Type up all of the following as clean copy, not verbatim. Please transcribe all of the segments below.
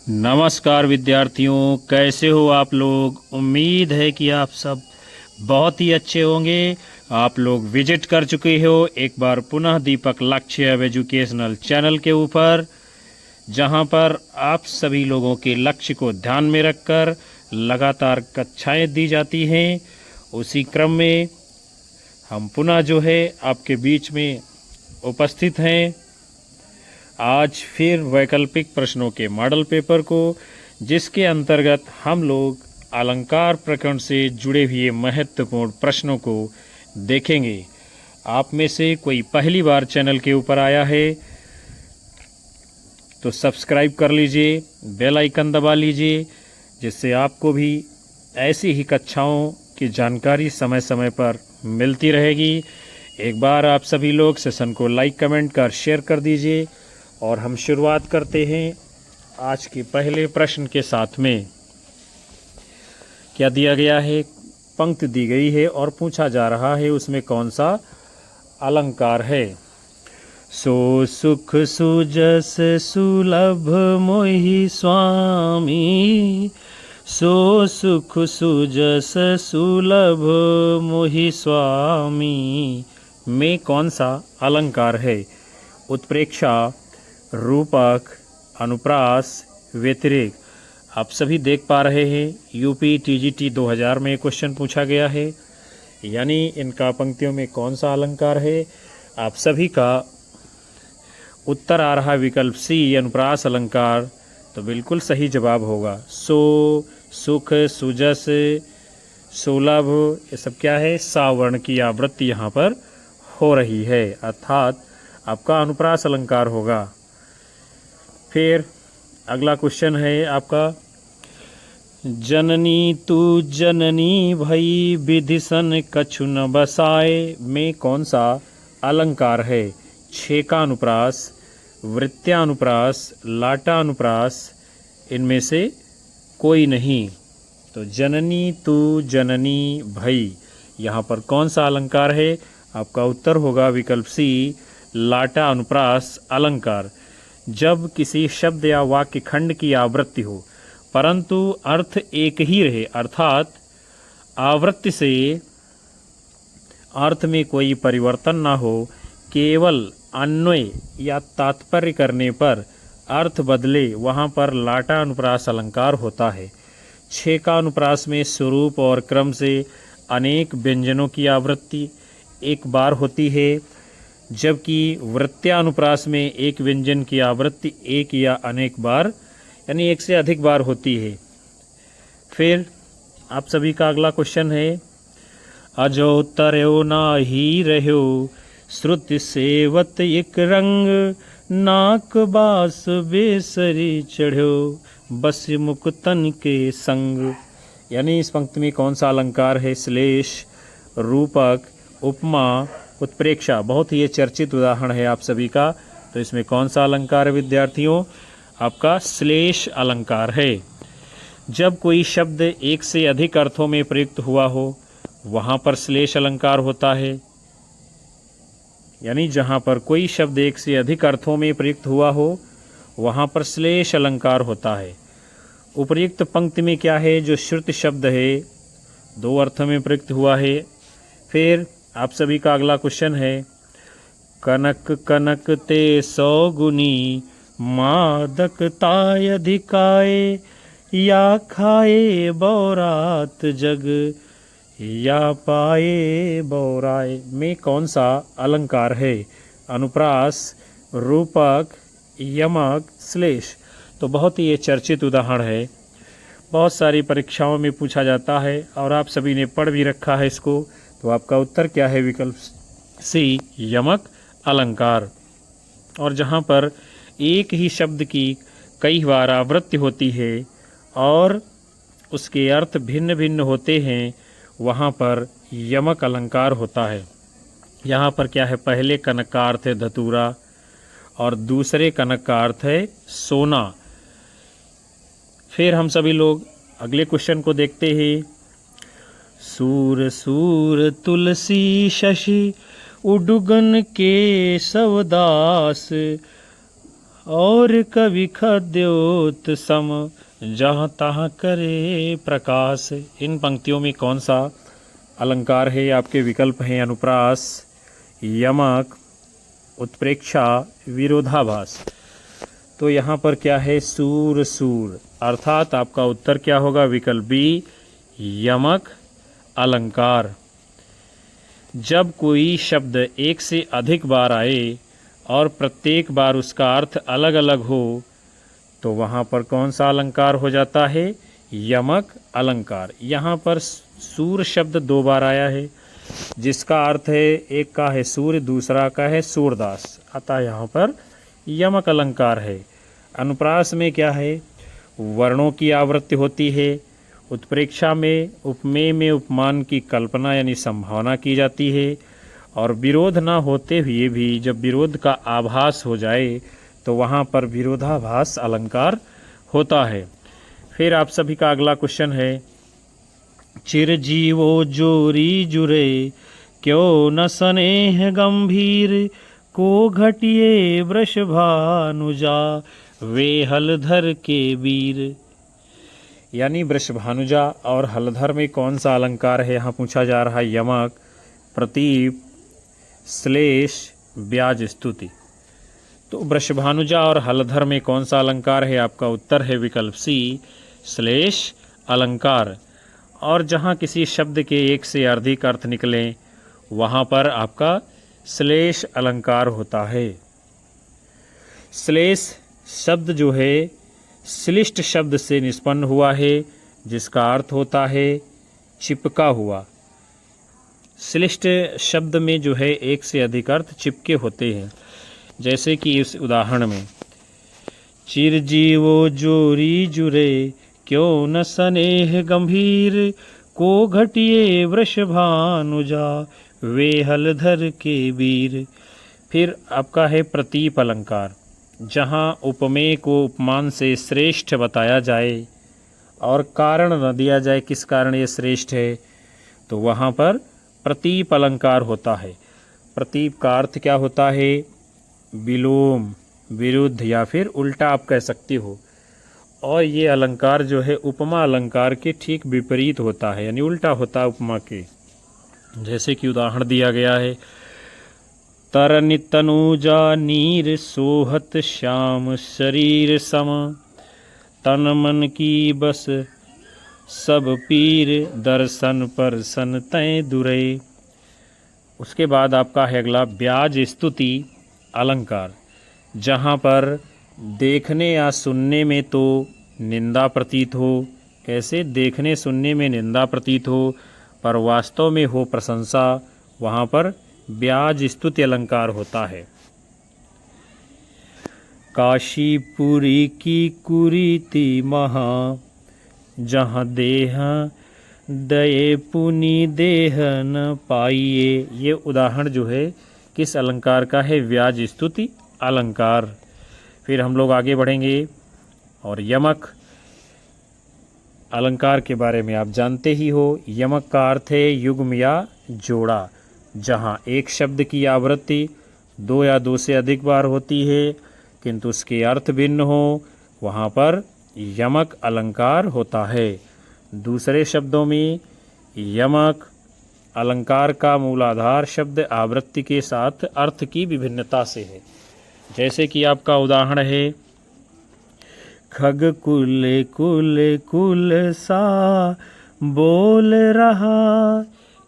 नमस्कार विद्यार्थियों, कैसे हो आप लोग। उम्मीद है कि आप सब बहुत ही अच्छे होंगे। आप लोग विजिट कर चुके हो एक बार पुनः दीपक लक्ष्य एजुकेशनल चैनल के ऊपर, जहां पर आप सभी लोगों के लक्ष्य को ध्यान में रखकर लगातार कक्षाएं दी जाती हैं। उसी क्रम में हम पुनः जो है आपके बीच में उपस्थित हैं। आज फिर वैकल्पिक प्रश्नों के मॉडल पेपर को, जिसके अंतर्गत हम लोग अलंकार प्रकरण से जुड़े हुए महत्वपूर्ण प्रश्नों को देखेंगे। आप में से कोई पहली बार चैनल के ऊपर आया है तो सब्सक्राइब कर लीजिए, बेल आइकन दबा लीजिए, जिससे आपको भी ऐसी ही कक्षाओं की जानकारी समय समय पर मिलती रहेगी। एक बार आप सभी लोग सेशन को लाइक कमेंट कर शेयर कर दीजिए और हम शुरुआत करते हैं आज के पहले प्रश्न के साथ में। क्या दिया गया है? पंक्ति दी गई है और पूछा जा रहा है उसमें कौन सा अलंकार है। सो सुख सुजस सुलभ मोहि स्वामी, सो सुख सुजस सुलभ मोहि स्वामी में कौन सा अलंकार है? उत्प्रेक्षा, रूपक, अनुप्रास, व्यतिरेक। आप सभी देख पा रहे हैं यूपी टीजीटी 2000 में क्वेश्चन पूछा गया है, यानी इनका पंक्तियों में कौन सा अलंकार है। आप सभी का उत्तर आ रहा विकल्प सी, अनुप्रास अलंकार। तो बिल्कुल सही जवाब होगा। सो, सुख, सुजस, सुलभ, ये सब क्या है? सावर्ण की आवृत्ति यहाँ पर हो रही है, अर्थात आपका अनुप्रास अलंकार होगा। फिर अगला क्वेश्चन है आपका, जननी तू जननी भई विधिसन कछु न बसाए में कौन सा अलंकार है? छेका अनुप्रास, वृत्त्यानुप्रास, लाटा अनुप्रास, इनमें से कोई नहीं। तो जननी तू जननी भई, यहाँ पर कौन सा अलंकार है? आपका उत्तर होगा विकल्प सी, लाटा अनुप्रास अलंकार। जब किसी शब्द या वाक्य खंड की आवृत्ति हो परंतु अर्थ एक ही रहे, अर्थात आवृत्ति से अर्थ में कोई परिवर्तन ना हो, केवल अन्वय या तात्पर्य करने पर अर्थ बदले, वहाँ पर लाटा अनुप्रास अलंकार होता है। छेका अनुप्रास में स्वरूप और क्रम से अनेक व्यंजनों की आवृत्ति एक बार होती है, जबकि वृत्त्यानुप्रास में एक व्यंजन की आवृत्ति एक या अनेक बार, यानी एक से अधिक बार होती है। फिर आप सभी का अगला क्वेश्चन है, अजो तरयो नाही रह्यो श्रुति सेवत एक रंग, नाक बास बेसरी चढ़्यो बस मुकुतन के संग। यानी इस पंक्ति में कौन सा अलंकार है? श्लेष, रूपक, उपमा, उत्प्रेक्षा। बहुत ही ये चर्चित उदाहरण है आप सभी का। तो इसमें कौन सा अलंकार है विद्यार्थियों? आपका श्लेष अलंकार है। जब कोई शब्द एक से अधिक अर्थों में प्रयुक्त हुआ हो, वहाँ पर श्लेष अलंकार होता है। यानी जहाँ पर कोई शब्द एक से अधिक अर्थों में प्रयुक्त हुआ हो, वहाँ पर श्लेष अलंकार होता है। उपर्युक्त पंक्ति में क्या है? जो श्रुत शब्द है, दो अर्थों में प्रयुक्त हुआ है। फिर आप सभी का अगला क्वेश्चन है, कनक कनक ते 100 गुनी, मादक ताय अधिकाए, या खाए बौरात जग, या पाए बौराए में कौन सा अलंकार है? अनुप्रास, रूपक, यमक, श्लेष। तो बहुत ही ये चर्चित उदाहरण है, बहुत सारी परीक्षाओं में पूछा जाता है और आप सभी ने पढ़ भी रखा है इसको। तो आपका उत्तर क्या है? विकल्प सी, यमक अलंकार। और जहाँ पर एक ही शब्द की कई बार आवृत्ति होती है और उसके अर्थ भिन्न भिन्न होते हैं, वहाँ पर यमक अलंकार होता है। यहाँ पर क्या है? पहले कनक का अर्थ है धतूरा और दूसरे कनक का अर्थ है सोना। फिर हम सभी लोग अगले क्वेश्चन को देखते हैं, सूर सूर तुलसी शशि उडुगन के सवदास, और कवि खद्योत सम जहाँ तहाँ करे प्रकाश। इन पंक्तियों में कौन सा अलंकार है? आपके विकल्प हैं अनुप्रास, यमक, उत्प्रेक्षा, विरोधाभास। तो यहाँ पर क्या है? सूर सूर, अर्थात आपका उत्तर क्या होगा? विकल्प बी, यमक अलंकार। जब कोई शब्द एक से अधिक बार आए और प्रत्येक बार उसका अर्थ अलग अलग हो तो वहाँ पर कौन सा अलंकार हो जाता है? यमक अलंकार। यहाँ पर सूर शब्द 2 बार आया है, जिसका अर्थ है, एक का है सूर्य, दूसरा का है सूरदास, अतः यहाँ पर यमक अलंकार है। अनुप्रास में क्या है? वर्णों की आवृत्ति होती है। उत्प्रेक्षा में उपमेय में उपमान की कल्पना यानी संभावना की जाती है। और विरोध न होते हुए भी जब विरोध का आभास हो जाए तो वहाँ पर विरोधाभास अलंकार होता है। फिर आप सभी का अगला क्वेश्चन है, चिरजीवो जोरी जुरे क्यों न स्नेह गंभीर, को घटिए वृषभानुजा वे हलधर के वीर। यानी वृषभानुजा और हलधर में कौन सा अलंकार है? यहाँ पूछा जा रहा है। यमक, प्रतीप, श्लेष, ब्याज स्तुति। तो वृषभानुजा और हलधर में कौन सा अलंकार है? आपका उत्तर है विकल्प सी, श्लेष अलंकार। और जहाँ किसी शब्द के एक से अधिक अर्थ निकलें वहाँ पर आपका श्लेष अलंकार होता है। श्लेष शब्द जो है श्लिष्ट शब्द से निष्पन्न हुआ है, जिसका अर्थ होता है चिपका हुआ। श्लिष्ट शब्द में जो है एक से अधिक अर्थ चिपके होते हैं, जैसे कि इस उदाहरण में, चिरजीवो जोरी जुरे क्यों न स्नेह गंभीर, को घटिए वृषभानुजा वे हलधर के वीर। फिर आपका है प्रतीप अलंकार। जहाँ उपमेय को उपमान से श्रेष्ठ बताया जाए और कारण न दिया जाए किस कारण ये श्रेष्ठ है, तो वहाँ पर प्रतीप अलंकार होता है। प्रतीप का अर्थ क्या होता है? विलोम, विरुद्ध या फिर उल्टा आप कह सकते हो। और ये अलंकार जो है उपमा अलंकार के ठीक विपरीत होता है, यानी उल्टा होता है उपमा के। जैसे कि उदाहरण दिया गया है, तरनि तनुजा नीर सोहत श्याम शरीर सम, तन मन की बस सब पीर दर्शन पर सन तय दुरे। उसके बाद आपका है अगला ब्याज स्तुति अलंकार। जहाँ पर देखने या सुनने में तो निंदा प्रतीत हो, कैसे? देखने सुनने में निंदा प्रतीत हो पर वास्तव में हो प्रशंसा, वहाँ पर ब्याज स्तुति अलंकार होता है। काशीपुरी की कुरीति महा, जहाँ देह दये पुनि देह न पाइए। ये उदाहरण जो है किस अलंकार का है? ब्याज स्तुति अलंकार। फिर हम लोग आगे बढ़ेंगे और यमक अलंकार के बारे में आप जानते ही हो। यमक का अर्थ है युग्म या जोड़ा। जहाँ एक शब्द की आवृत्ति 2 या 2 से अधिक बार होती है किंतु उसके अर्थ भिन्न हो, वहाँ पर यमक अलंकार होता है। दूसरे शब्दों में यमक अलंकार का मूलाधार शब्द आवृत्ति के साथ अर्थ की विभिन्नता से है। जैसे कि आपका उदाहरण है, खग कुल कुल कुल सा बोल रहा,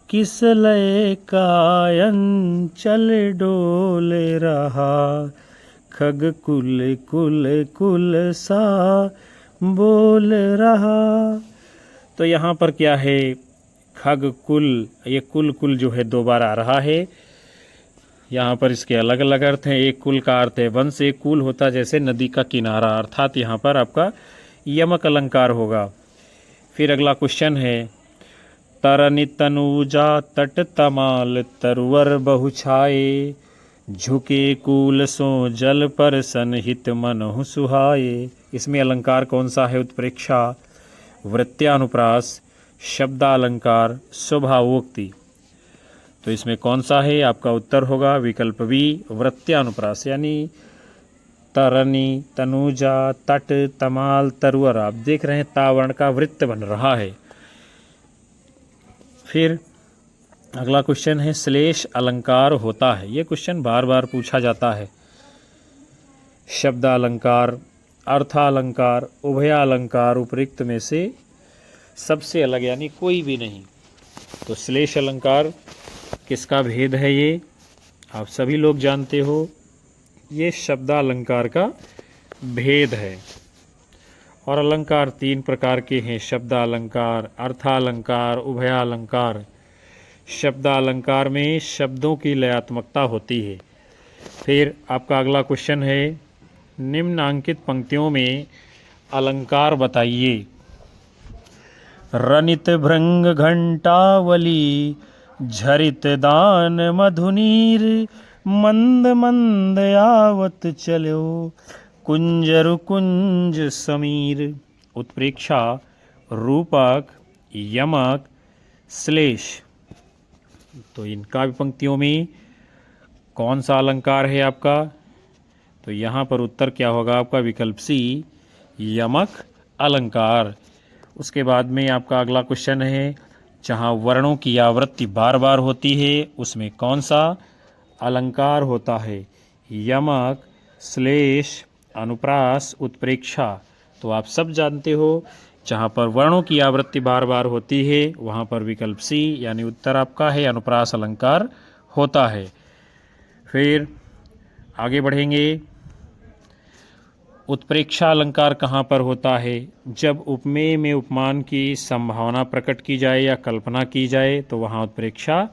किस लय कायन चल डोल रहा। खग कुल कुल कुल सा बोल रहा। तो यहाँ पर क्या है? खग कुल, ये कुल कुल जो है 2 बार आ रहा है। यहाँ पर इसके अलग अलग अर्थ हैं। एक कुल का अर्थ है वंश, एक कुल होता जैसे नदी का किनारा, अर्थात यहाँ पर आपका यमक अलंकार होगा। फिर अगला क्वेश्चन है, तरनि तनुजा तट तमाल तरुवर बहुछाए, झुके कूल सो जल पर सनहित मनहु सुहाए। इसमें अलंकार कौन सा है? उत्प्रेक्षा, वृत्त्यानुप्रास, शब्दालंकार, स्वभावोक्ति। तो इसमें कौन सा है? आपका उत्तर होगा विकल्प बी, वृत्त्यानुप्रास। यानी तरनी, तनुजा, तट, तमाल, तरुअर। आप देख रहे हैं तावर्ण का वृत्त बन रहा है। फिर अगला क्वेश्चन है श्लेष अलंकार होता है। ये क्वेश्चन बार बार पूछा जाता है। शब्दालंकार, अर्थालंकार, उभयालंकार उपयुक्त में से सबसे अलग यानी कोई भी नहीं। तो श्लेष अलंकार किसका भेद है ये आप सभी लोग जानते हो। ये शब्दालंकार का भेद है। और अलंकार 3 प्रकार के हैं, शब्दालंकार, अर्थालंकार, उभयालंकार। शब्दालंकार में शब्दों की लयात्मकता होती है। फिर आपका अगला क्वेश्चन है निम्नांकित पंक्तियों में अलंकार बताइए। रनित भृंग घंटावली, झरित दान मधुनीर, मंद मंद आवत चलो, कुंजरु कुंज समीर। उत्प्रेक्षा, रूपक, यमक, श्लेष। तो इनका भी पंक्तियों में कौन सा अलंकार है आपका? तो यहाँ पर उत्तर क्या होगा आपका? विकल्प सी, यमक अलंकार। उसके बाद में आपका अगला क्वेश्चन है जहाँ वर्णों की आवृत्ति बार बार होती है उसमें कौन सा अलंकार होता है? यमक, श्लेष, अनुप्रास, उत्प्रेक्षा। तो आप सब जानते हो जहाँ पर वर्णों की आवृत्ति बार बार होती है वहाँ पर विकल्प सी यानी उत्तर आपका है अनुप्रास अलंकार होता है। फिर आगे बढ़ेंगे। उत्प्रेक्षा अलंकार कहाँ पर होता है? जब उपमेय में उपमान की संभावना प्रकट की जाए या कल्पना की जाए तो वहाँ उत्प्रेक्षा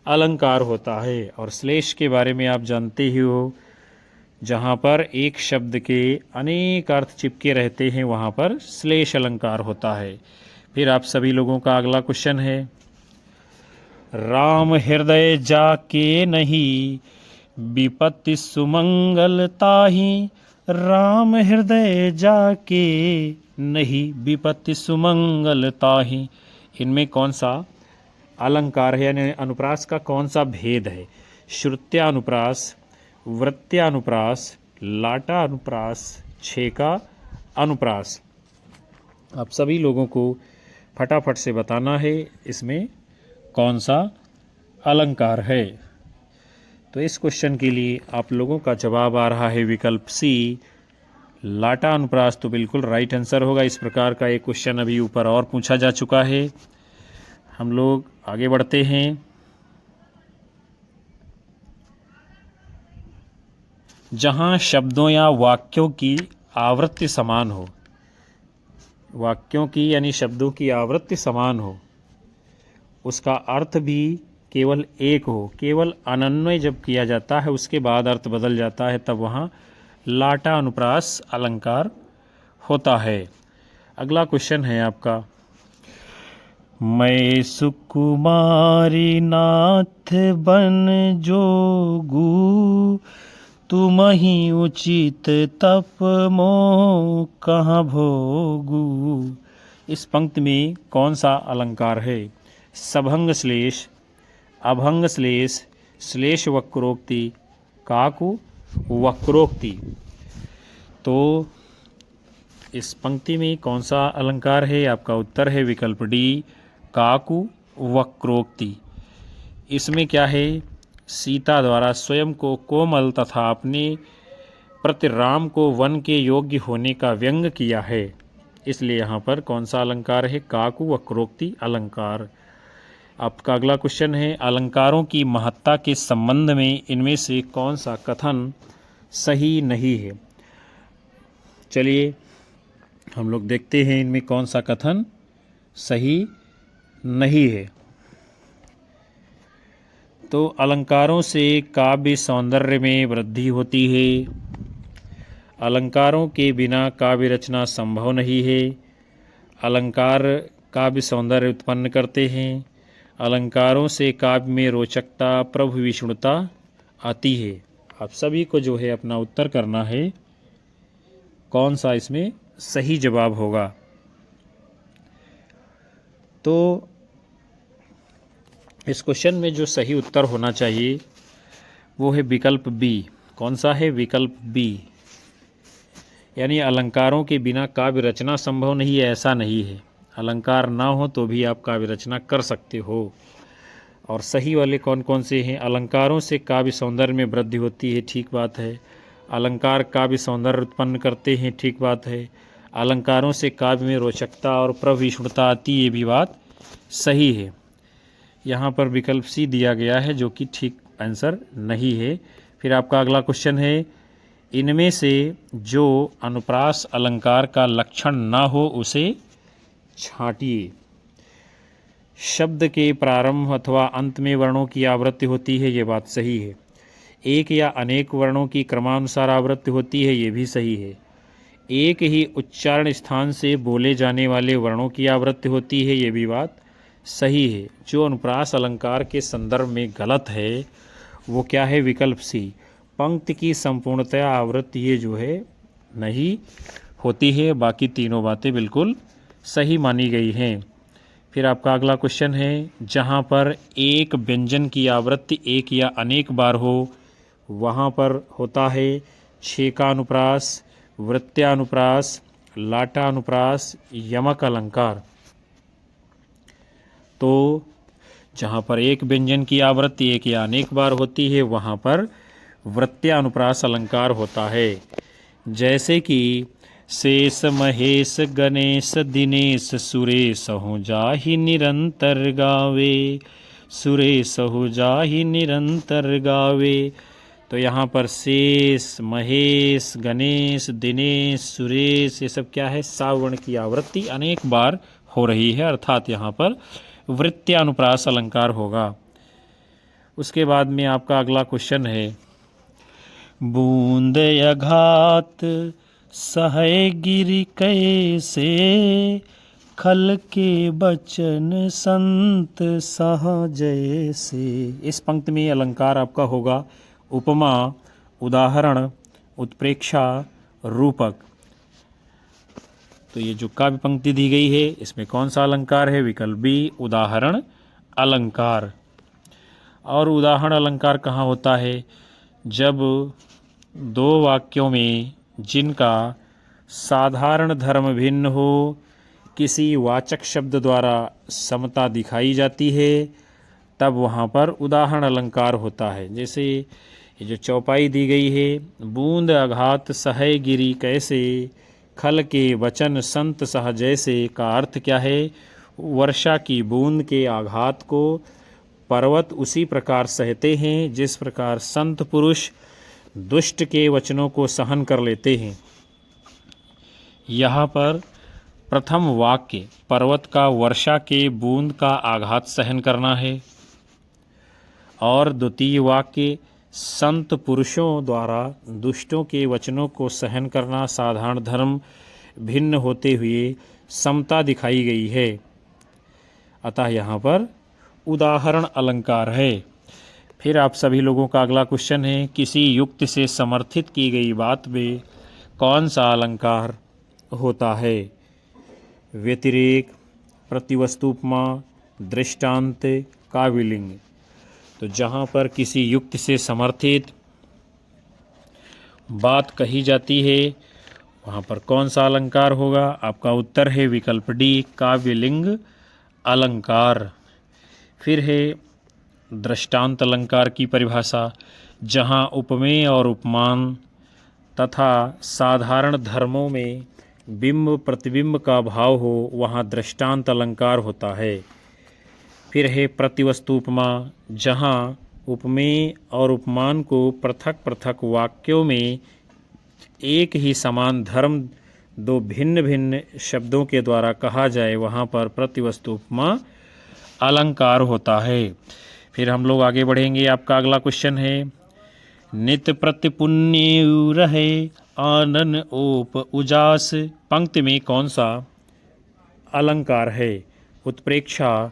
अलंकार होता है। और श्लेष के बारे में आप जानते ही हो, जहाँ पर एक शब्द के अनेक अर्थ चिपके रहते हैं वहाँ पर श्लेष अलंकार होता है। फिर आप सभी लोगों का अगला क्वेश्चन है राम हृदय जाके नहीं, विपत्ति सुमंगल ताहि। राम हृदय जाके नहीं, विपत्ति सुमंगल ताहि। इनमें कौन सा अलंकार है यानी अनुप्रास का कौन सा भेद है? श्रुत्यानुप्रास, वृत्त्यानुप्रास, लाटा अनुप्रास, छेका अनुप्रास। आप सभी लोगों को फटाफट से बताना है इसमें कौन सा अलंकार है। तो इस क्वेश्चन के लिए आप लोगों का जवाब आ रहा है विकल्प सी, लाटा अनुप्रास। तो बिल्कुल राइट आंसर होगा। इस प्रकार का एक क्वेश्चन अभी ऊपर और पूछा जा चुका है। हम लोग आगे बढ़ते हैं। जहाँ शब्दों या वाक्यों की आवृत्ति समान हो, वाक्यों की यानी शब्दों की आवृत्ति समान हो, उसका अर्थ भी केवल एक हो, केवल अनन्वय जब किया जाता है उसके बाद अर्थ बदल जाता है, तब वहाँ लाटा अनुप्रास अलंकार होता है। अगला क्वेश्चन है आपका मैं सुकुमारी नाथ बन जोगू, तुम ही उचित तप मोह कहाँ भोगू। इस पंक्ति में कौन सा अलंकार है? सभंग श्लेष, अभंग श्लेष, श्लेष वक्रोक्ति, काकु वक्रोक्ति। तो इस पंक्ति में कौन सा अलंकार है? आपका उत्तर है विकल्प डी, काकु वक्रोक्ति। इसमें क्या है? सीता द्वारा स्वयं को कोमल तथा अपने प्रति राम को वन के योग्य होने का व्यंग किया है, इसलिए यहाँ पर कौन सा अलंकार है? काकु वक्रोक्ति अलंकार। आपका अगला क्वेश्चन है अलंकारों की महत्ता के संबंध में इनमें से कौन सा कथन सही नहीं है? चलिए हम लोग देखते हैं इनमें कौन सा कथन सही नहीं है। तो अलंकारों से काव्य सौंदर्य में वृद्धि होती है। अलंकारों के बिना काव्य रचना संभव नहीं है। अलंकार काव्य सौंदर्य उत्पन्न करते हैं। अलंकारों से काव्य में रोचकता, प्रभु विष्णुता आती है। आप सभी को जो है अपना उत्तर करना है कौन सा इसमें सही जवाब होगा। तो इस क्वेश्चन में जो सही उत्तर होना चाहिए वो है विकल्प बी। कौन सा है? विकल्प बी। यानी अलंकारों के बिना काव्य रचना संभव नहीं है, ऐसा नहीं है। अलंकार ना हो तो भी आप काव्य रचना कर सकते हो। और सही वाले कौन कौन से हैं? अलंकारों से काव्य सौंदर्य में वृद्धि होती है, ठीक बात है। अलंकार काव्य सौंदर्य उत्पन्न करते हैं, ठीक बात है। अलंकारों से काव्य में रोचकता और प्रविष्णुता आती है, ये भी बात सही है। यहाँ पर विकल्प सी दिया गया है जो कि ठीक आंसर नहीं है। फिर आपका अगला क्वेश्चन है, इनमें से जो अनुप्रास अलंकार का लक्षण ना हो उसे छांटिए। शब्द के प्रारंभ अथवा अंत में वर्णों की आवृत्ति होती है, ये बात सही है। एक या अनेक वर्णों की क्रमानुसार आवृत्ति होती है, ये भी सही है। एक ही उच्चारण स्थान से बोले जाने वाले वर्णों की आवृत्ति होती है, ये भी बात सही है। जो अनुप्रास अलंकार के संदर्भ में गलत है वो क्या है? विकल्प सी, पंक्ति की संपूर्णतया आवृत्ति ये जो है नहीं होती है। बाकी तीनों बातें बिल्कुल सही मानी गई हैं। फिर आपका अगला क्वेश्चन है, जहाँ पर एक व्यंजन की आवृत्ति एक या अनेक बार हो वहाँ पर होता है छेकानुप्रास, वृत्त्यानुप्रास, लाटानुप्रास, यमक अलंकार। तो जहाँ पर एक व्यंजन की आवृत्ति एक या अनेक बार होती है वहाँ पर वृत्त्यानुप्रास अलंकार होता है। जैसे कि शेष महेश गणेश दिनेश सुरेश हो जाहि निरंतर गावे, सुरेश हो जाहि निरंतर गावे। तो यहाँ पर शेष, महेश, गणेश, दिनेश, सुरेश, ये सब क्या है? सावर्ण की आवृत्ति अनेक बार हो रही है, अर्थात यहाँ पर वृत्त्यानुप्रास अलंकार होगा। उसके बाद में आपका अगला क्वेश्चन है, बूंद अघात सहय गिरि कैसे, खल के बचन संत सह जैसे। इस पंक्ति में अलंकार आपका होगा उपमा, उदाहरण, उत्प्रेक्षा, रूपक। तो ये जो काव्य पंक्ति दी गई है इसमें कौन सा अलंकार है? विकल्प बी, उदाहरण अलंकार। और उदाहरण अलंकार कहाँ होता है? जब दो वाक्यों में जिनका साधारण धर्म भिन्न हो, किसी वाचक शब्द द्वारा समता दिखाई जाती है, तब वहाँ पर उदाहरण अलंकार होता है। जैसे ये जो चौपाई दी गई है, बूंद अघात सहय गिरि कैसे, खल के वचन संत सह जैसे, का अर्थ क्या है? वर्षा की बूंद के आघात को पर्वत उसी प्रकार सहते हैं जिस प्रकार संत पुरुष दुष्ट के वचनों को सहन कर लेते हैं। यहाँ पर प्रथम वाक्य पर्वत का वर्षा के बूंद का आघात सहन करना है, और द्वितीय वाक्य संत पुरुषों द्वारा दुष्टों के वचनों को सहन करना, साधारण धर्म भिन्न होते हुए समता दिखाई गई है। अतः यहाँ पर उदाहरण अलंकार है। फिर आप सभी लोगों का अगला क्वेश्चन है, किसी युक्ति से समर्थित की गई बात में कौन सा अलंकार होता है? व्यतिरेक, प्रतिवस्तुपमा, दृष्टांत, काव्यलिंग। तो जहाँ पर किसी युक्ति से समर्थित बात कही जाती है वहाँ पर कौन सा अलंकार होगा? आपका उत्तर है विकल्प डी, काव्यलिंग अलंकार। फिर है दृष्टांत अलंकार की परिभाषा, जहाँ उपमेय और उपमान तथा साधारण धर्मों में बिंब प्रतिबिंब का भाव हो वहाँ दृष्टांत अलंकार होता है। फिर है प्रतिवस्तु उपमा, जहाँ उपमेय और उपमान को पृथक पृथक वाक्यों में एक ही समान धर्म दो भिन्न भिन्न शब्दों के द्वारा कहा जाए वहाँ पर प्रतिवस्तु उपमा अलंकार होता है। फिर हम लोग आगे बढ़ेंगे। आपका अगला क्वेश्चन है, नित प्रति पुण्य रहे आनन ओप उजास, पंक्ति में कौन सा अलंकार है? उत्प्रेक्षा,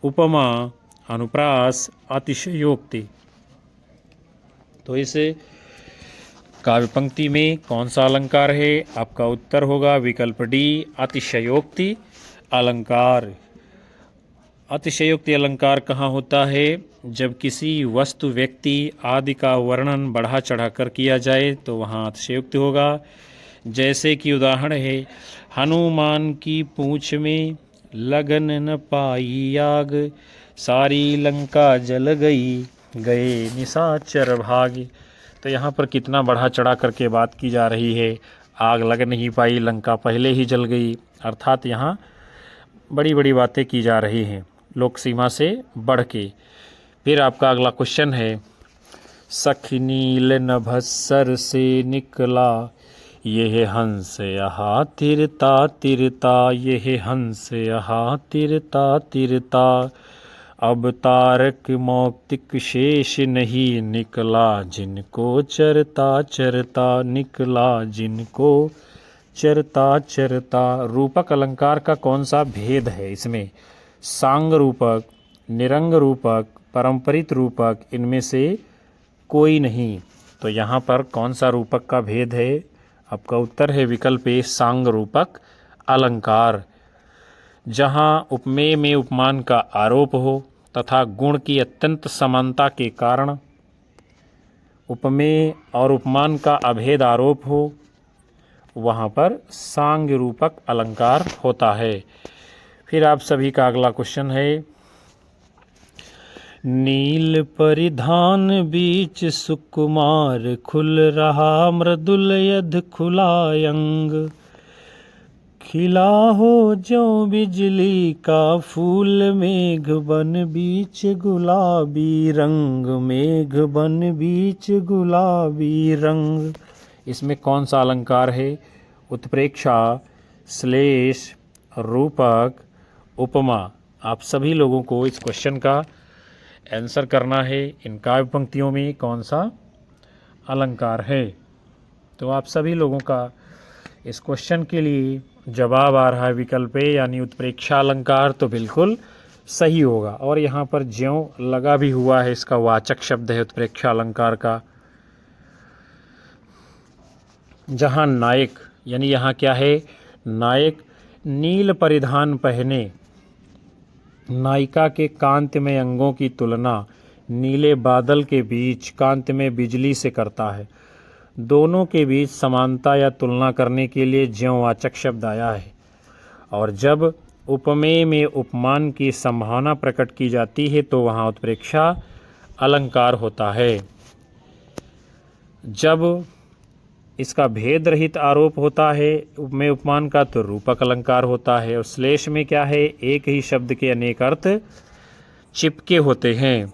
उपमा, अनुप्रास, अतिशयोक्ति। तो इस काव्य पंक्ति में कौन सा अलंकार है? आपका उत्तर होगा विकल्प डी, अतिशयोक्ति अलंकार। अतिशयोक्ति अलंकार कहाँ होता है? जब किसी वस्तु, व्यक्ति आदि का वर्णन बढ़ा चढ़ा कर किया जाए तो वहाँ अतिशयोक्ति होगा। जैसे कि उदाहरण है, हनुमान की पूंछ में लगन न पाई आग, सारी लंका जल गई, गए निशाचर भाग। तो यहाँ पर कितना बढ़ा चढ़ा करके बात की जा रही है। आग लग नहीं पाई, लंका पहले ही जल गई, अर्थात यहाँ बड़ी बड़ी बातें की जा रही हैं लोक सीमा से बढ़ के। फिर आपका अगला क्वेश्चन है, सखी नील नभस्सर से निकला, यह हंस यहाँ तिरता तिरता, यह हंस यहाँ तिरता तिरता, अब तारक मौक्तिक शेष नहीं, निकला जिनको चरता चरता, निकला जिनको चरता चरता। रूपक अलंकार का कौन सा भेद है इसमें? सांग रूपक, निरंग रूपक, परंपरित रूपक, इनमें से कोई नहीं। तो यहाँ पर कौन सा रूपक का भेद है? आपका उत्तर है विकल्प ए, सांग रूपक अलंकार। जहाँ उपमेय में उपमान का आरोप हो तथा गुण की अत्यंत समानता के कारण उपमेय और उपमान का अभेद आरोप हो, वहाँ पर सांग रूपक अलंकार होता है। फिर आप सभी का अगला क्वेश्चन है, नील परिधान बीच सुकुमार, खुल रहा मृदुल यद खुला अंग, खिला हो ज्यों बिजली का फूल, मेघ बन बीच गुलाबी रंग, मेघ बन बीच गुलाबी रंग। इसमें कौन सा अलंकार है? उत्प्रेक्षा, श्लेष, रूपक, उपमा। आप सभी लोगों को इस क्वेश्चन का आंसर करना है। इन काव्य पंक्तियों में कौन सा अलंकार है? तो आप सभी लोगों का इस क्वेश्चन के लिए जवाब आ रहा है विकल्प ए, यानी उत्प्रेक्षा अलंकार। तो बिल्कुल सही होगा। और यहाँ पर ज्यों लगा भी हुआ है, इसका वाचक शब्द है उत्प्रेक्षा अलंकार का। जहाँ नायक, यानी यहाँ क्या है? नायक नील परिधान पहने नायिका के कांतिमय अंगों की तुलना नीले बादल के बीच कांतिमय बिजली से करता है। दोनों के बीच समानता या तुलना करने के लिए ज्यों वाचक शब्द आया है। और जब उपमेय में उपमान की संभावना प्रकट की जाती है तो वहाँ उत्प्रेक्षा अलंकार होता है। जब इसका भेद रहित आरोप होता है उपमेय उपमान का, तो रूपक अलंकार होता है। और श्लेष में क्या है? एक ही शब्द के अनेक अर्थ चिपके होते हैं।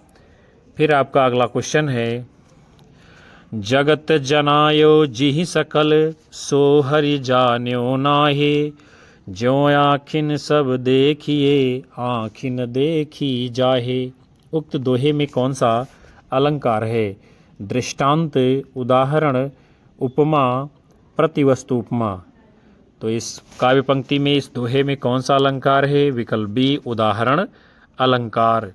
फिर आपका अगला क्वेश्चन है, जगत जनायो जिहि सकल, सो हरि जान्यो नाहे, ज्यों आखिन सब देखिए, आखिन देखी जाहे। उक्त दोहे में कौन सा अलंकार है? दृष्टांत, उदाहरण, उपमा, प्रतिवस्तु उपमा। तो इस काव्य पंक्ति में, इस दोहे में कौन सा अलंकार है? विकल्प बी, उदाहरण अलंकार।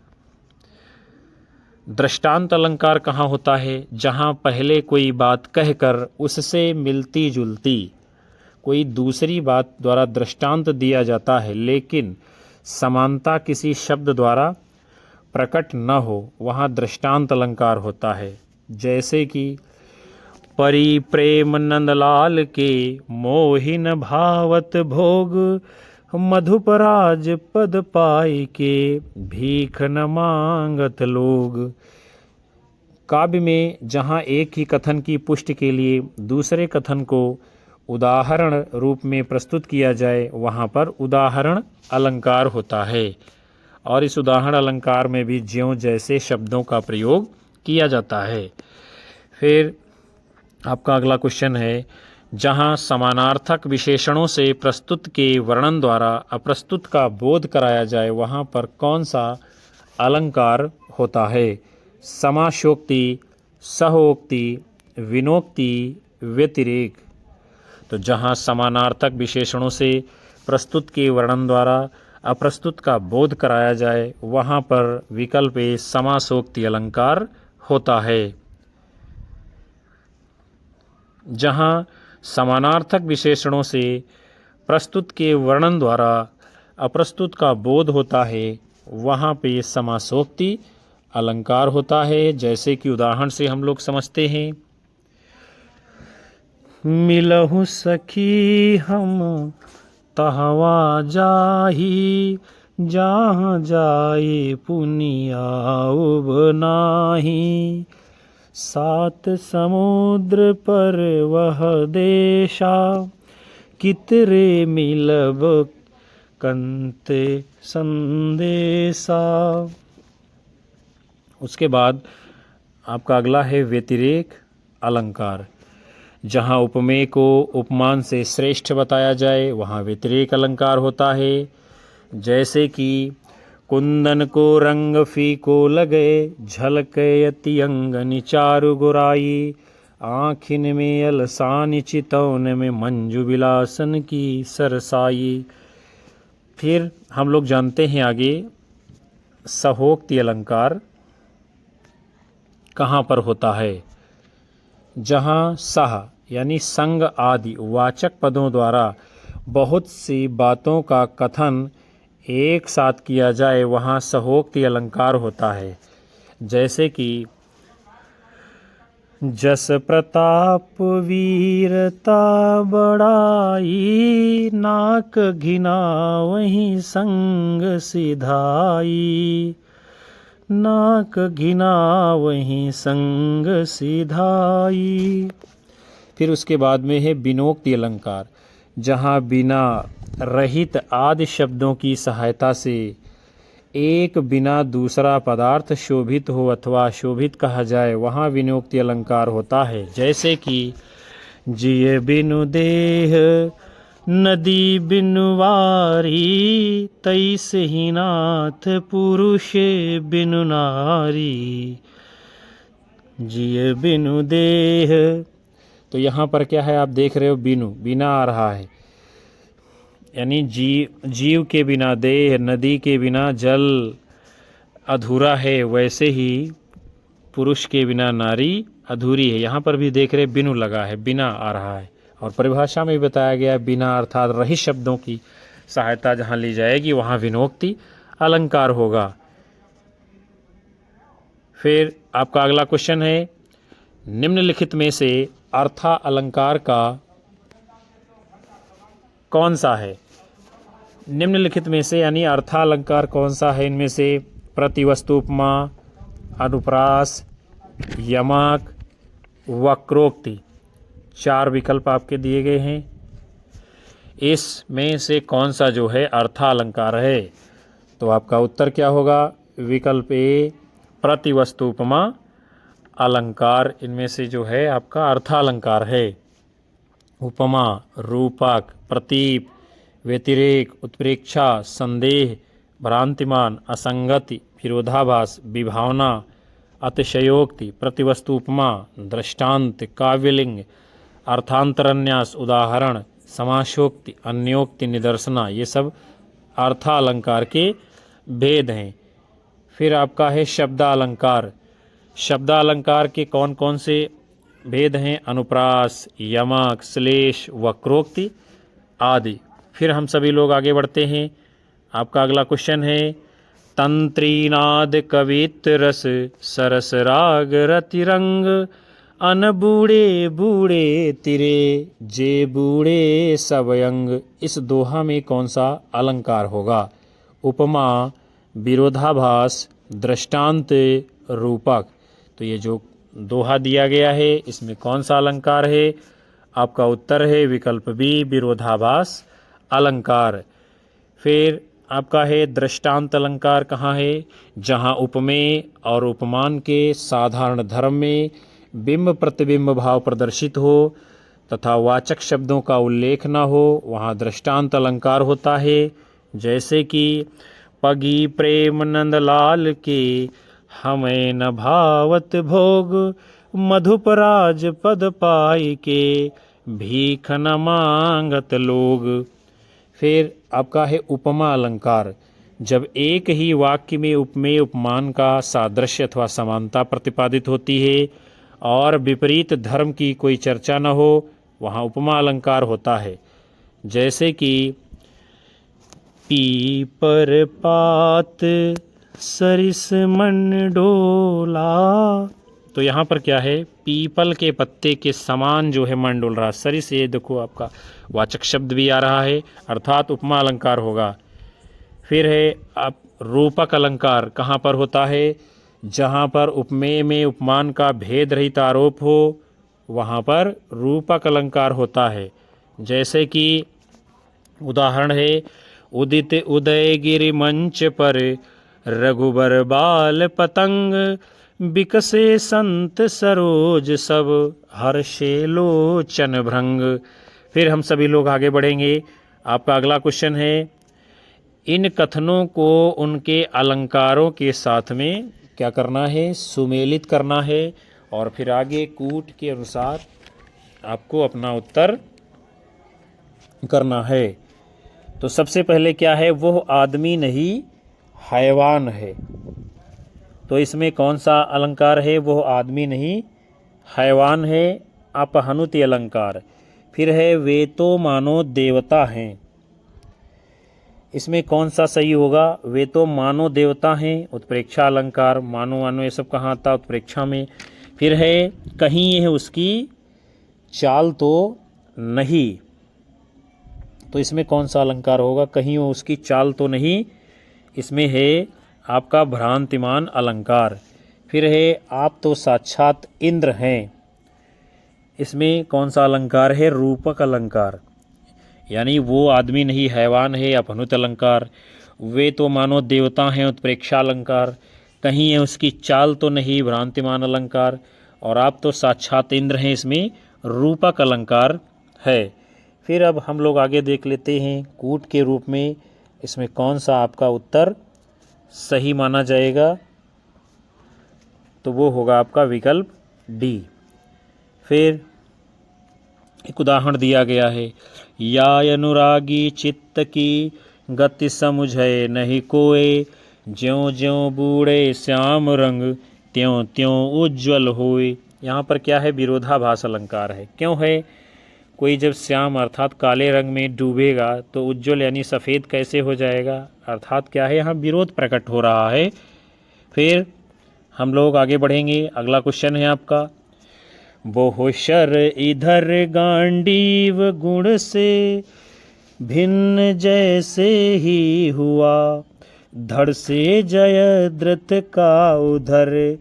दृष्टांत अलंकार कहाँ होता है? जहाँ पहले कोई बात कहकर उससे मिलती जुलती कोई दूसरी बात द्वारा दृष्टांत दिया जाता है, लेकिन समानता किसी शब्द द्वारा प्रकट न हो, वहाँ दृष्टांत अलंकार होता है। जैसे कि परी प्रेम नंदलाल के, मोहिन भावत भोग, मधुपराज पद पाई के, भीख न मांगत लोग। काव्य में जहाँ एक ही कथन की पुष्टि के लिए दूसरे कथन को उदाहरण रूप में प्रस्तुत किया जाए, वहाँ पर उदाहरण अलंकार होता है। और इस उदाहरण अलंकार में भी ज्यों जैसे शब्दों का प्रयोग किया जाता है। फिर आपका अगला क्वेश्चन है, जहाँ समानार्थक विशेषणों से प्रस्तुत के वर्णन द्वारा अप्रस्तुत का बोध कराया जाए, वहाँ पर कौन सा अलंकार होता है? समाशोक्ति, सहोक्ति, विनोक्ति, व्यतिरेक। तो जहाँ समानार्थक विशेषणों से प्रस्तुत के वर्णन द्वारा अप्रस्तुत का बोध कराया जाए, वहाँ पर विकल्प ए, समासोक्ति अलंकार होता है। जहाँ समानार्थक विशेषणों से प्रस्तुत के वर्णन द्वारा अप्रस्तुत का बोध होता है, वहाँ पे समासोक्ति अलंकार होता है। जैसे कि उदाहरण से हम लोग समझते हैं, मिलहु सखी हम तहवा जाही, जहाँ जाए पुनिया उब नाही। सात समुद्र पर वह देशा, कितरे मिलब कंते संदेशा। उसके बाद आपका अगला है व्यतिरेक अलंकार। जहाँ उपमेय को उपमान से श्रेष्ठ बताया जाए वहाँ व्यतिरेक अलंकार होता है। जैसे कि कुंदन को रंग फीको लगे, झलके अति अंगनि चारु गुराई। आँखिन में अलसानि चितौन में, मंजु विलासन की सरसाई। फिर हम लोग जानते हैं आगे सहोक्ति अलंकार कहाँ पर होता है। जहाँ सह यानी संग आदि वाचक पदों द्वारा बहुत सी बातों का कथन एक साथ किया जाए वहाँ सहोक्ति अलंकार होता है। जैसे कि जस प्रताप वीरता बड़ाई, नाक घिना वहीं संग सिधाई। नाक घिना वहीं संग सिधाई। फिर उसके बाद में है बिनोक्ति अलंकार। जहाँ बिना रहित आदि शब्दों की सहायता से एक बिना दूसरा पदार्थ शोभित हो अथवा शोभित कहा जाए वहाँ विनोक्ति अलंकार होता है। जैसे कि जिय बिनु देह नदी बिनु वारी, तैसे ही नाथ पुरुष बिनु नारी। जिय बिनु देह, तो यहाँ पर क्या है आप देख रहे हो, बिनु बिना आ रहा है, यानी जीव के बिना देह, नदी के बिना जल अधूरा है, वैसे ही पुरुष के बिना नारी अधूरी है। यहाँ पर भी देख रहे बिनु लगा है, बिना आ रहा है। और परिभाषा में भी बताया गया बिना अर्थात रहित शब्दों की सहायता जहाँ ली जाएगी वहाँ विनोक्ति अलंकार होगा। फिर आपका अगला क्वेश्चन है निम्नलिखित में से अर्था अलंकार का कौन सा है। निम्नलिखित में से यानी अर्थालंकार कौन सा है इनमें से। प्रतिवस्तु उपमा, अनुप्रास, यमक, वक्रोक्ति, चार विकल्प आपके दिए गए हैं। इसमें से कौन सा जो है अर्थालंकार है, तो आपका उत्तर क्या होगा। विकल्प ए प्रतिवस्तु उपमा अलंकार इनमें से जो है आपका अर्थालंकार है। उपमा, रूपक, प्रतीप, व्यतिरेक, उत्प्रेक्षा, संदेह, भ्रांतिमान, असंगति, विरोधाभास, विभावना, अतिशयोक्ति, प्रतिवस्तु उपमा, दृष्टांत, काव्यलिंग, अर्थांतरन्यास, उदाहरण, समासोक्ति, अन्योक्ति, निदर्शना, ये सब अर्थालंकार के भेद हैं। फिर आपका है शब्दालंकार। शब्दालंकार के कौन कौन से भेद हैं। अनुप्रास, यमक, श्लेष, वक्रोक्ति आदि। फिर हम सभी लोग आगे बढ़ते हैं। आपका अगला क्वेश्चन है तंत्रीनाद कवित रस सरस राग रतिरंग, अन बूढ़े बूढ़े तिरे जे बूढ़े सब अंग। इस दोहा में कौन सा अलंकार होगा। उपमा, विरोधाभास, दृष्टांत, रूपक। तो ये जो दोहा दिया गया है इसमें कौन सा अलंकार है। आपका उत्तर है विकल्प बी विरोधाभास अलंकार। फिर आपका है दृष्टांत अलंकार कहाँ है। जहाँ उपमेय और उपमान के साधारण धर्म में बिंब प्रतिबिंब भाव प्रदर्शित हो तथा वाचक शब्दों का उल्लेख न हो वहाँ दृष्टांत अलंकार होता है। जैसे कि पगी प्रेम नंदलाल के, हमें न भावत भोग, मधुपराज पद पाई के, भीख न मांगत लोग। फिर आपका है उपमा अलंकार। जब एक ही वाक्य में उपमेय उपमान का सादृश्य अथवा समानता प्रतिपादित होती है और विपरीत धर्म की कोई चर्चा न हो वहाँ उपमा अलंकार होता है। जैसे कि पीपर पात सरिस मन डोला, तो यहाँ पर क्या है, पीपल के पत्ते के समान जो है मन डोल रहा। सरी से देखो आपका वाचक शब्द भी आ रहा है, अर्थात उपमा अलंकार होगा। फिर है आप रूपक अलंकार कहाँ पर होता है, जहाँ पर उपमेय में उपमान का भेद रहित आरोप हो वहाँ पर रूपक अलंकार होता है। जैसे कि उदाहरण है, उदित उदयगिरि मंच पर रघुबर बाल पतंग, बिकसे संत सरोज सब हर्षे लोचन भृंग। फिर हम सभी लोग आगे बढ़ेंगे। आपका अगला क्वेश्चन है, इन कथनों को उनके अलंकारों के साथ में क्या करना है, सुमेलित करना है और फिर आगे कूट के अनुसार आपको अपना उत्तर करना है। तो सबसे पहले क्या है, वो आदमी नहीं हैवान है। तो इसमें कौन सा अलंकार है, वो आदमी नहीं हैवान है, अपहनुति अलंकार। फिर है वे तो मानो देवता हैं, इसमें कौन सा सही होगा, वे तो मानो देवता हैं, उत्प्रेक्षा अलंकार। मानो मानो ये सब कहाँ आता, उत्प्रेक्षा में। फिर है कहीं है उसकी चाल तो नहीं, तो इसमें कौन सा अलंकार होगा, कहीं वो उसकी चाल तो नहीं, इसमें है आपका भ्रांतिमान अलंकार। फिर है आप तो साक्षात इंद्र हैं, इसमें कौन सा अलंकार है, रूपक अलंकार। यानी वो आदमी नहीं हैवान है, अपहनुत अलंकार। वे तो मानो देवता हैं, उत्प्रेक्षा अलंकार। कहीं है उसकी चाल तो नहीं, भ्रांतिमान अलंकार। और आप तो साक्षात इंद्र हैं, इसमें रूपक अलंकार है। फिर अब हम लोग आगे देख लेते हैं कूट के रूप में इसमें कौन सा आपका उत्तर सही माना जाएगा, तो वो होगा आपका विकल्प डी। फिर एक उदाहरण दिया गया है, या अनुरागी चित्त की गति समुझे नहीं कोय, ज्यों ज्यों बूढ़े श्याम रंग त्यों त्यों उज्ज्वल होए। यहाँ पर क्या है, विरोधाभास अलंकार है। क्यों है, कोई जब श्याम अर्थात काले रंग में डूबेगा तो उज्ज्वल यानी सफ़ेद कैसे हो जाएगा, अर्थात क्या है, यहाँ विरोध प्रकट हो रहा है। फिर हम लोग आगे बढ़ेंगे। अगला क्वेश्चन है आपका, बहुशर इधर गांडीव गुण से भिन्न जैसे ही हुआ, धड़ से जयद्रथ का उधर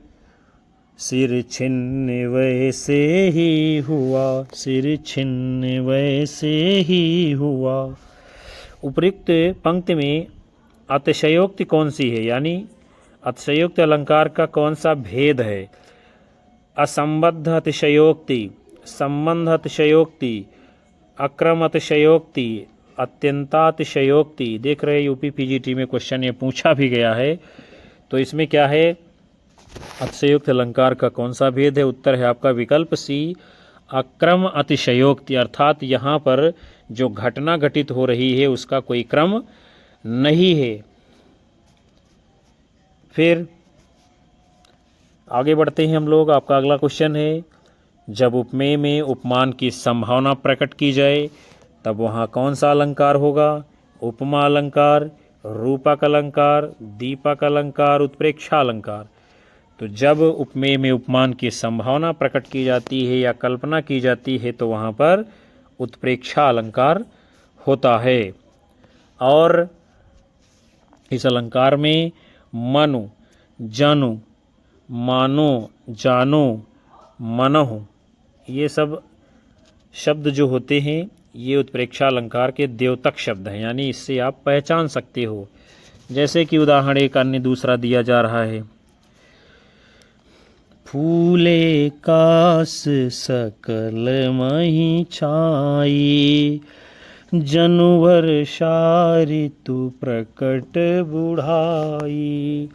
सिर छिन्न वैसे ही हुआ, सिर छिन्न वैसे ही हुआ। उपयुक्त पंक्ति में अतिशयोक्ति कौन सी है, यानी अतिशयोक्ति अलंकार का कौन सा भेद है। असंबद्ध अतिशयोक्ति, संबंध अतिशयोक्ति, अक्रम अतिशयोक्ति, अत्यंतातिशयोक्ति। देख रहे यूपी पीजीटी में क्वेश्चन ये पूछा भी गया है। तो इसमें क्या है, अतिशयोक्ति अलंकार का कौन सा भेद है, उत्तर है आपका विकल्प सी, अक्रम अतिशयोक्ति। अर्थात यहाँ पर जो घटना घटित हो रही है उसका कोई क्रम नहीं है। फिर आगे बढ़ते हैं हम लोग। आपका अगला क्वेश्चन है, जब उपमेय में उपमान की संभावना प्रकट की जाए तब वहाँ कौन सा अलंकार होगा, उपमा अलंकार, रूपक अलंकार, दीपक अलंकार, उत्प्रेक्षा अलंकार। तो जब उपमेय में उपमान की संभावना प्रकट की जाती है या कल्पना की जाती है तो वहाँ पर उत्प्रेक्षा अलंकार होता है। और इस अलंकार में मनु, जनु, मानो, जानो, मनहु, ये सब शब्द जो होते हैं ये उत्प्रेक्षा अलंकार के द्योतक शब्द हैं, यानी इससे आप पहचान सकते हो। जैसे कि उदाहरण एक अन्य दूसरा दिया जा रहा है, फूले कास सकल मही छाई, जनुवर शारी तू प्रकट बुढ़ाई।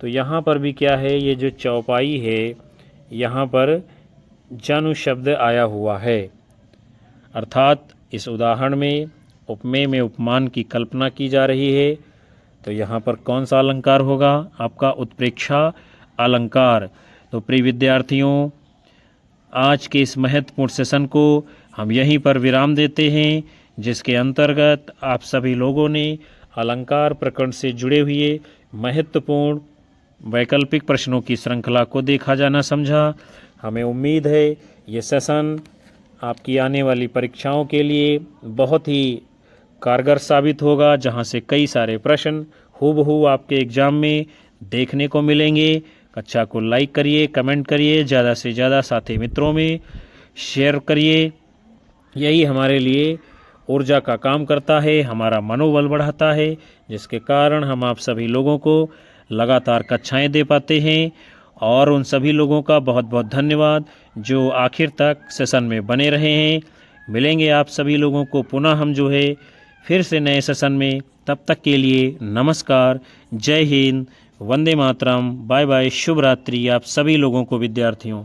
तो यहाँ पर भी क्या है, ये जो चौपाई है यहाँ पर जनु शब्द आया हुआ है। अर्थात इस उदाहरण में उपमेय में उपमान की कल्पना की जा रही है। तो यहाँ पर कौन सा अलंकार होगा, आपका उत्प्रेक्षा अलंकार। तो प्रिय विद्यार्थियों, आज के इस महत्वपूर्ण सेशन को हम यहीं पर विराम देते हैं, जिसके अंतर्गत आप सभी लोगों ने अलंकार प्रकरण से जुड़े हुए महत्वपूर्ण वैकल्पिक प्रश्नों की श्रृंखला को देखा जाना समझा। हमें उम्मीद है ये सेशन आपकी आने वाली परीक्षाओं के लिए बहुत ही कारगर साबित होगा, जहां से कई सारे प्रश्न हूबहू आपके एग्ज़ाम में देखने को मिलेंगे। कक्षा को लाइक करिए, कमेंट करिए, ज़्यादा से ज़्यादा साथी मित्रों में शेयर करिए। यही हमारे लिए ऊर्जा का काम करता है, हमारा मनोबल बढ़ाता है, जिसके कारण हम आप सभी लोगों को लगातार कक्षाएं दे पाते हैं। और उन सभी लोगों का बहुत बहुत धन्यवाद जो आखिर तक सेशन में बने रहे हैं। मिलेंगे आप सभी लोगों को पुनः हम जो है फिर से नए सेशन में। तब तक के लिए नमस्कार, जय हिंद, वंदे मातरम, बाय बाय, शुभ रात्रि आप सभी लोगों को विद्यार्थियों।